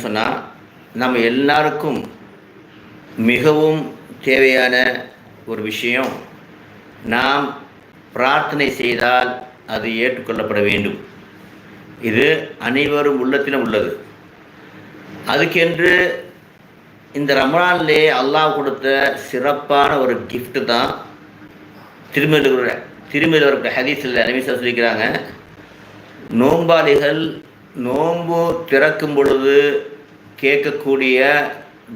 என்னன்னு சொன்னால், நம்ம எல்லாருக்கும் மிகவும் தேவையான ஒரு விஷயம், நாம் பிரார்த்தனை செய்தால் அது ஏற்றுக்கொள்ளப்பட வேண்டும். இது அனைவரும் உள்ளத்திலும் உள்ளது. அதுக்கென்று இந்த ரமலானிலே அல்லாஹ் கொடுத்த சிறப்பான ஒரு கிஃப்ட் தான் திருமதி ஹதீஸில் நபி சொல்லிக்கிறாங்க, நோம்பாளிகள் நோன்பு திறக்கும் பொழுது கேட்கக்கூடிய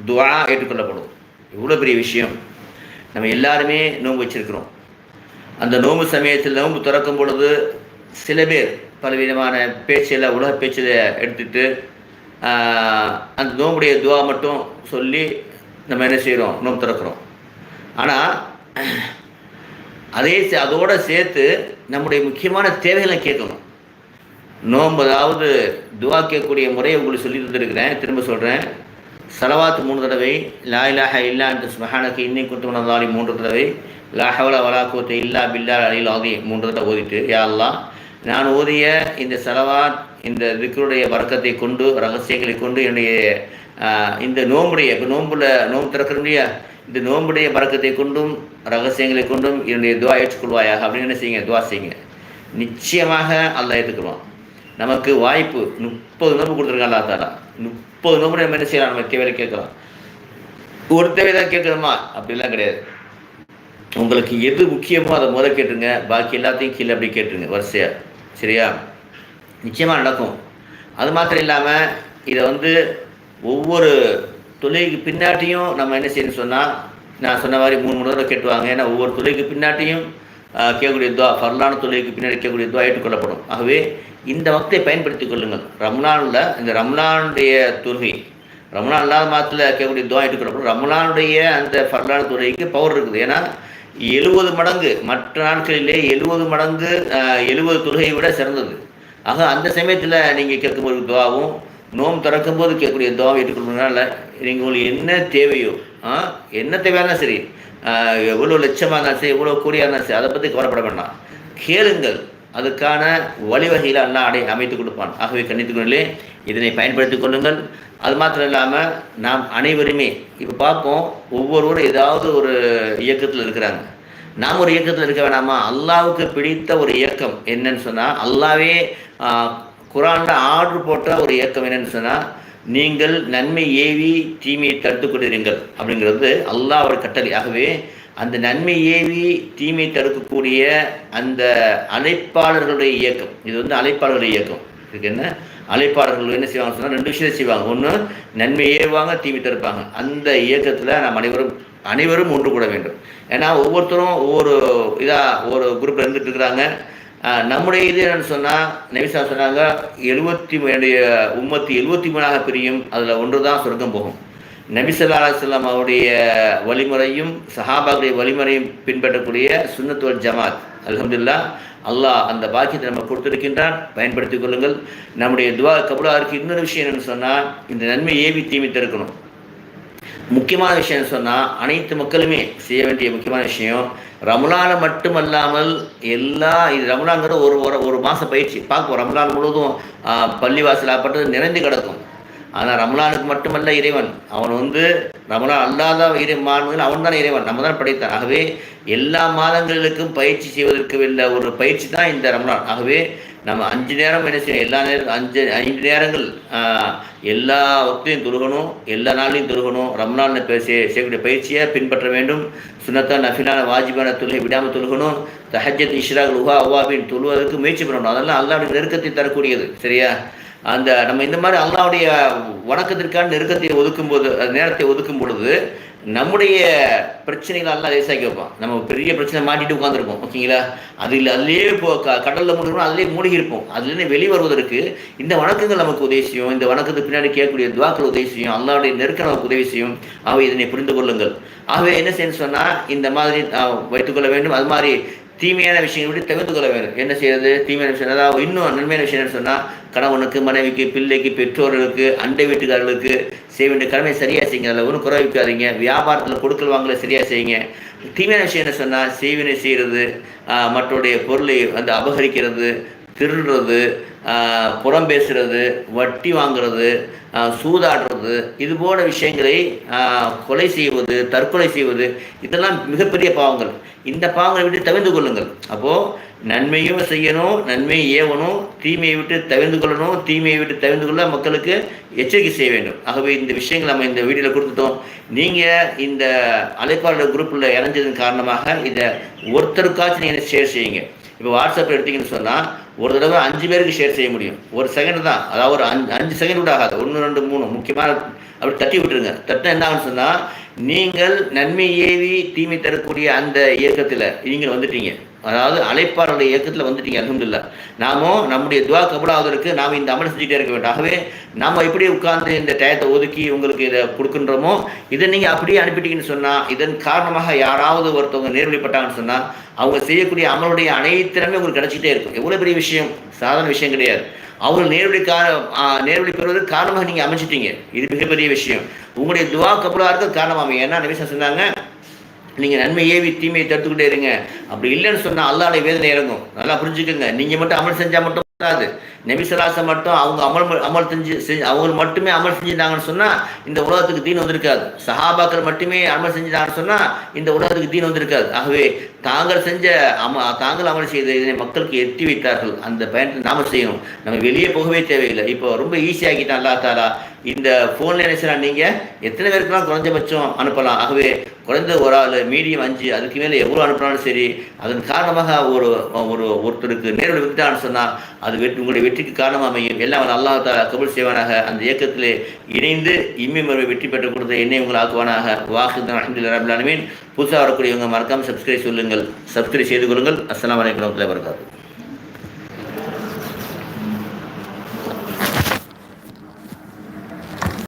துஆ ஏற்றுக்கொள்ளப்படும். இவ்வளோ பெரிய விஷயம். நம்ம எல்லாருமே நோன்பு வச்சிருக்கிறோம். அந்த நோன்பு சமயத்தில் நோன்பு திறக்கும் பொழுது சில பேர் பலவிதமான பேச்சில் உலக பேச்சில் எடுத்துகிட்டு அந்த நோம்புடைய துவா மட்டும் சொல்லி நம்ம என்ன செய்கிறோம், நோன்பு திறக்கிறோம். ஆனால் அதோடு சேர்த்து நம்முடைய முக்கியமான தேவைகளை கேட்கணும். நோன்பு அதாவது துவா கேட்கக்கூடிய முறையை உங்களுக்கு சொல்லி தந்துருக்கிறேன், திரும்ப சொல்கிறேன். ஸலவாத் 3 தடவை, லா இலாஹ இல்லா அன்த சுப்ஹானக இன்னி குன்து மினல் ஸாலிமீன் 3 தடவை, லா ஹவ்ல வலா குவத்த இல்லா பில்லாஹில் அலியில் அஸீம் 3 தடவை ஓதிட்டு, யா அல்லாஹ், நான் ஓதிய இந்த ஸலவாத் இந்த திக்ருடைய பரக்கத்தை கொண்டு, ரகசியங்களை கொண்டு, என்னுடைய இந்த நோம்புடைய இப்போ நோம்பு திறக்கிறோம், இந்த நோம்புடைய பரக்கத்தை கொண்டும் ரகசியங்களை கொண்டும் என்னுடைய துவா ஏற்றுக்கொள்வாயாக அப்படின்னு என்ன செய்யுங்க, துவா செய்யுங்க. நிச்சயமாக அல்லாஹ் ஏற்றுக்குருவான். நமக்கு வாய்ப்பு 30 நோம்பு கொடுத்துருக்கான் அல்லாஹ் தஆலா. 30 நோம்பு நம்ம என்ன செய்யலாம், நம்ம தேவையை கேட்கலாம். ஒரு தேவை தான் கேட்கணுமா அப்படிலாம் கிடையாது. உங்களுக்கு எது முக்கியமோ அதை முதல் கேட்டுருங்க, பாக்கி எல்லாத்தையும் கீழே அப்படி கேட்டுருங்க வரிசையாக. சரியா? நிச்சயமாக நடக்கும். அது மாத்திரம் இல்லாமல் இதை ஒவ்வொரு தொழுகைக்கு பின்னாட்டியும் நம்ம என்ன செய்யணும்னு சொன்னால், நான் சொன்ன மாதிரி 3 தடவை கேட்டுவாங்க. ஏன்னா ஒவ்வொரு தொழுகைக்கு பின்னாட்டியும் கேட்கக்கூடிய துவா, ஃபர்லான தொழுகைக்கு பின்னாடி கேட்கக்கூடிய துவா ஏற்றுக்கொள்ளப்படும். ஆகவே இந்த வக்தை பயன்படுத்தி கொள்ளுங்கள். ரம்லானில் இந்த ரம்லானுடைய தொழுகை, ரம்லான் இல்லாத மாதத்தில் கேட்கக்கூடிய துவா ஏற்றுக்கொள்ளப்படும். ரம்லானுடைய அந்த ஃபர்லான தொழுகைக்கு பவர் இருக்குது. ஏன்னா 70 மடங்கு மற்ற நாட்களிலே 70 மடங்கு 70 தொழுகையை விட சிறந்தது. ஆக அந்த சமயத்தில் நீங்கள் கேட்கும்போது துவாவும், நோம்பு திறக்கும்போது கேட்கக்கூடிய துவாவை ஏற்றுக்கொள்வதனால நீங்கள் உங்களுக்கு என்ன தேவையோ, என்ன தேவையானாலும் சரி, எவ்வளோ லட்சமாக இருந்தாலும் சரி, எவ்வளோ கோடியாக இருந்தாலும் சரி, அதை பற்றி கவலைப்பட வேண்டாம், கேளுங்கள். அதுக்கான வழிவகையில் எல்லாம் அமைத்து கொடுப்பான். ஆகவே கண்டித்துக்கொள்ளே இதனை பயன்படுத்தி கொள்ளுங்கள். அது மாத்திரம் இல்லாமல் நாம் அனைவருமே இப்போ பார்ப்போம், ஒவ்வொருவரும் ஏதாவது ஒரு இயக்கத்தில் இருக்கிறாங்க. நாம் ஒரு இயக்கத்தில் இருக்க வேணாமா? அல்லாவுக்கு பிடித்த ஒரு இயக்கம் என்னன்னு சொன்னால், அல்லாவே குரானில் ஆர்டர் போட்ட ஒரு இயக்கம் என்னன்னு சொன்னால், நீங்கள் நன்மை ஏவி தீமையை தடுத்து கொண்டிருங்கள் அப்படிங்கிறது அல்லாஹ் ஒரு கட்டளை. ஆகவே அந்த நன்மை ஏவி தீமையை தடுக்கக்கூடிய அந்த அழைப்பாளர்களுடைய இயக்கம், இது அழைப்பாளர்களுடைய இயக்கம். இதுக்கு என்ன அழைப்பாளர்கள் என்ன செய்வாங்க சொன்னால், 2 விஷயத்தை செய்வாங்க. ஒன்று நன்மை ஏவுவாங்க, தீமை தடுப்பாங்க. அந்த இயக்கத்தில் நாம் அனைவரும் ஒன்று கூட வேண்டும். ஏன்னா ஒவ்வொருத்தரும் ஒவ்வொரு ஒரு குரூப்பில் இருந்துட்டு இருக்கிறாங்க. நம்முடைய இது என்னன்னு சொன்னால், நபிசா சொன்னாங்க, 70 உம்மத்து 73 பிரியும், அதில் ஒன்று தான் சொர்க்கம் போகும். நபி ஸல்லல்லாஹு அலைஹி வஸல்லம் அவருடைய வழிமுறையும் சஹாபாக்களுடைய வழிமுறையும் பின்பற்றக்கூடிய சுன்னத் வல் ஜமாத். அல்ஹம்துலில்லாஹ், அல்லாஹ் அந்த பாக்கியத்தை நம்ம கொடுத்திருக்கின்றான். பயன்படுத்திக் கொள்ளுங்கள். நம்முடைய துவா கபூலாக இருக்குது. இன்னொரு விஷயம் என்னென்னு சொன்னால், இந்த நன்மை ஏவி தீமை தடுக்கணும். முக்கியமான விஷயம்னு சொன்னால், அனைத்து மக்களுமே செய்ய வேண்டிய முக்கியமான விஷயம், ரமலானை மட்டுமல்லாமல் இது ரமலான்கிற ஒரு மாத பயிற்சி பார்ப்போம். ரமலான் முழுவதும் பள்ளிவாசல் ஆப்பட்டது நிறைந்து கிடக்கும். ஆனால் ரமலானுக்கு மட்டுமல்ல இறைவன், அவன் ரமலான் அல்லாத மாதங்கள் அவன் தான் இறைவன், நம்ம தான் படைத்தான். ஆகவே எல்லா மாதங்களுக்கும் பயிற்சி செய்வதற்கு உள்ள ஒரு பயிற்சி தான் இந்த ரமலான். ஆகவே நம்ம 5 நேரம் என்ன செய்யணும், எல்லா நேரம் 5 நேரங்கள் எல்லா வக்தையும் தொழுகணும், எல்லா நாளையும் தொழுகணும். ரம்லானில் செய்யக்கூடிய பயிற்சியை பின்பற்ற வேண்டும். சுன்னத்தான நஃபிலான வாஜிபான தொழுகை விடாமல் தொழுகணும். தஹஜ்ஜத் இஷ்ராக் லுஹா அவ்வாபின் தொழுவதற்கு முயற்சி பண்ணணும். அதெல்லாம் அல்லாஹ்வுடைய நெருக்கத்தை தரக்கூடியது. சரியா? நம்ம இந்த மாதிரி அல்லாஹ்வுடைய வணக்கத்திற்கான நெருக்கத்தை நேரத்தை ஒதுக்கும் பொழுது நம்முடைய பிரச்சனைகள் எல்லாம் லேசாக்கி வைப்பான். நம்ம பெரிய பிரச்சனை மாட்டிட்டு உட்காந்துருப்போம், ஓகேங்களா? அதுலேயே இப்போ கடலில் மூழ்கணும், அதுலேயே மூழ்கி இருப்போம். அதுலேருந்து வெளிவருவதற்கு இந்த வணக்கங்கள் நமக்கு உதவி செய்யும். இந்த வணக்கத்துக்கு பின்னாடி கேட்கக்கூடிய துவாக்கள் உதவி செய்யும். அல்லாஹ்வுடைய நெருக்கம் நமக்கு உதவி செய்யும். ஆகவே இதனை புரிந்து கொள்ளுங்கள். ஆகவே என்ன செய்யணும்னு சொன்னால், இந்த மாதிரி வைத்துக்கொள்ள வேண்டும். அது மாதிரி தீமையான விஷயங்களை விட்டு தவிர்த்து கொள்ள வேண்டும். என்ன செய்யறது? தீமையான விஷயம், அதாவது இன்னும் நன்மையான விஷயம் சொன்னால், கணவனுக்கு, மனைவிக்கு, பிள்ளைக்கு, பெற்றோர்களுக்கு, அண்டை வீட்டுக்காரர்களுக்கு செய்ய வேண்டிய கடமை சரியாக செய்யுங்க. அதில் ஒன்றும் குறை வைக்காதீங்க. வியாபாரத்தில் கொடுக்கல் வாங்கல சரியாக செய்யுங்க. தீமையான விஷயம் என்ன சொன்னால், செய்வினை செய்கிறது, மற்றவருடைய பொருளை அபகரிக்கிறது, திருடுறது, புறம் பேசுகிறது, வட்டி வாங்குறது, சூதாடுறது, இது போன்ற விஷயங்களை, கொலை செய்வது, தற்கொலை செய்வது, இதெல்லாம் மிகப்பெரிய பாவங்கள். இந்த பாவங்களை விட்டு தவிர்த்து கொள்ளுங்கள். அப்போது நன்மையும் செய்யணும், நன்மையை ஏவணும், தீமையை விட்டு தவிர்த்து கொள்ளணும், தீமையை விட்டு தவிர்த்து கொள்ள மக்களுக்கு எச்சரிக்கை செய்ய வேண்டும். ஆகவே இந்த விஷயங்கள் நம்ம இந்த வீடியோவில் கொடுத்துட்டோம். நீங்கள் இந்த அழைப்பாளர் குரூப்பில் இணைஞ்சதன் காரணமாக இதை ஒருத்தருக்காச்சும் நீங்கள் ஷேர் செய்யுங்க. இப்போ வாட்ஸ்அப்பில் எடுத்தீங்கன்னு சொன்னால் ஒரு தடவை 5 பேருக்கு ஷேர் செய்ய முடியும். ஒரு செகண்ட் தான், அதாவது ஒரு 5 செகண்ட் கூட ஆகாது. 1 2 3 முக்கியமான அப்படி தட்டி விட்டுருங்க. தட்டினா என்ன ஆகுன்னு சொன்னால், நீங்கள் நன்மை ஏவி தீமை தரக்கூடிய அந்த இயக்கத்தில் நீங்கள் வந்துட்டீங்க. அதாவது அழைப்பாளருடைய இயக்கத்தில் வந்துட்டீங்க. அல்ஹம்துலில்லாஹ். நாமும் நம்முடைய துவா கபூலாவதற்கு நாம் இந்த அமல் செஞ்சுட்டே இருக்க வேண்டும். ஆகவே நாம் எப்படி உட்கார்ந்து இந்த டயத்தை ஒதுக்கி உங்களுக்கு இதை கொடுக்குன்றோமோ, இதை நீங்கள் அப்படியே அனுப்பிட்டீங்கன்னு சொன்னால், இதன் காரணமாக யாராவது ஒருத்தவங்க நேர்வழிப்பட்டாங்கன்னு சொன்னால், அவங்க செய்யக்கூடிய அமலுடைய அனைத்திறமே உங்களுக்கு கிடச்சிட்டே இருக்கும். எவ்வளோ பெரிய விஷயம், சாதாரண விஷயம் கிடையாது. அவங்க நேர்வழி பெறுவதற்கு காரணமாக நீங்கள் அமைச்சிட்டீங்க. இது மிகப்பெரிய விஷயம். உங்களுடைய துவா கபூலாக காரணமாக. ஏன்னா நபி சொன்னாங்க, நீங்கள் நன்மை ஏவி தீமையை தடுத்துக்கிட்டே இருங்க. அப்படி இல்லைன்னு சொன்னால் அல்லாஹ்வுடைய வேதனை இறங்கும். நல்லா புரிஞ்சுக்கோங்க. நீங்கள் மட்டும் அமல் செஞ்சால் மட்டும் வராது. நபி ஸல்லல்லாஹு மட்டும் அவங்க அமல் அவங்க மட்டுமே அமல் செஞ்சுட்டாங்கன்னு சொன்னால் இந்த உலகத்துக்கு தீன் வந்திருக்காது. சஹாபாக்கள் மட்டுமே அமல் செஞ்சுட்டாங்கன்னு சொன்னால் இந்த உலகத்துக்கு தீன் வந்திருக்காது. ஆகவே தாங்கள் அமல் செய்த இதனை மக்களுக்கு எட்டி வைத்தார்கள். அந்த பயணத்தை நாம் செய்யணும். நம்ம வெளியே போகவே தேவையில்லை. இப்போ ரொம்ப ஈஸியாகிட்டான் அல்லாஹ் தாலா. இந்த ஃபோனில் என்ன செய்யலாம், நீங்கள் எத்தனை பேருக்குலாம் குறைஞ்சபட்சம் அனுப்பலாம். ஆகவே குறைந்த ஒரு ஆள், மீடியம் 5, அதுக்கு மேலே எவ்வளோ அனுப்பினாலும் சரி, அதன் காரணமாக ஒருத்தருக்கு நேர்வழி விட்டான்னு சொன்னால் அது உங்களுடைய வெற்றிக்கு காரணமாக அமையும். எல்லாம் அல்லாஹ் தஆலா கபூல் செய்வானாக. அந்த இயக்கத்திலே இணைந்து இம்மை வெற்றி பெற்று கொடுத்த என்னை உங்களை ஆக்குவானாக. வாஹிதான் அல்ஹம்துலில்லாஹி ரப்பில் ஆலமீன். புதுசாக வரக்கூடியவங்க மறக்காமல் சப்ஸ்கிரைப் செய்து கொள்ளுங்கள். அஸ்ஸலாமு அலைக்கும் வரஹ்மத்துல்லாஹி வபரகாத்துஹு.